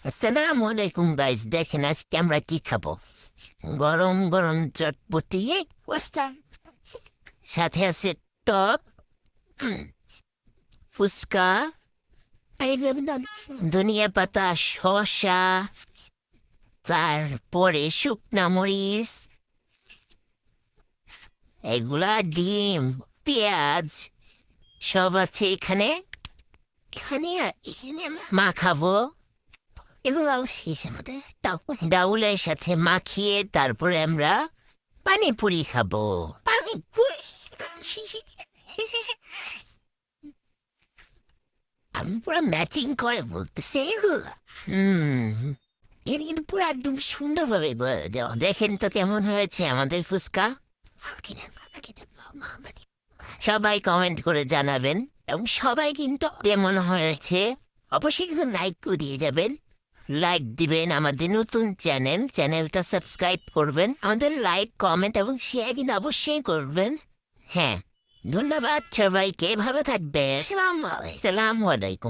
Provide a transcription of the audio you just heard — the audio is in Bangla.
আসসালামু আলাইকুম গাইস, দেখেন আজকে আমরা কি খাবো। গরম গরম চটপটি সাথে আছে টক ফুচকা, ধনিয়া পাতা, শসা, তারপরে শুকনা মরিচ, এগুলা ডিম, পেঁয়াজ সব আছে এখানে। এখানে এখানে মা খাবো এগুলো ডাউলের সাথে মাখিয়ে তারপরে আমরা পানিপুরি খাবো। পানিপুরি আমি পুরো ম্যাচিং করে বলতেছি। এর কিন্তু পুরো একদম সুন্দরভাবে দেওয়া। দেখেন তো কেমন হয়েছে আমাদের ফুচকা। সবাই কমেন্ট করে জানাবেন এবং সবাই কিন্তু কেমন হয়েছে অবশ্যই কিন্তু লাইক করে দিয়ে যাবেন। লাইক দিবেন আমাদের নতুন চ্যানেলটা সাবস্ক্রাইব করবেন। আমাদের লাইক কমেন্ট এবং শেয়ার কিন্তু অবশ্যই করবেন। হ্যাঁ, ধন্যবাদ সবাইকে, ভালো থাকবে। আসসালামু আলাইকুম।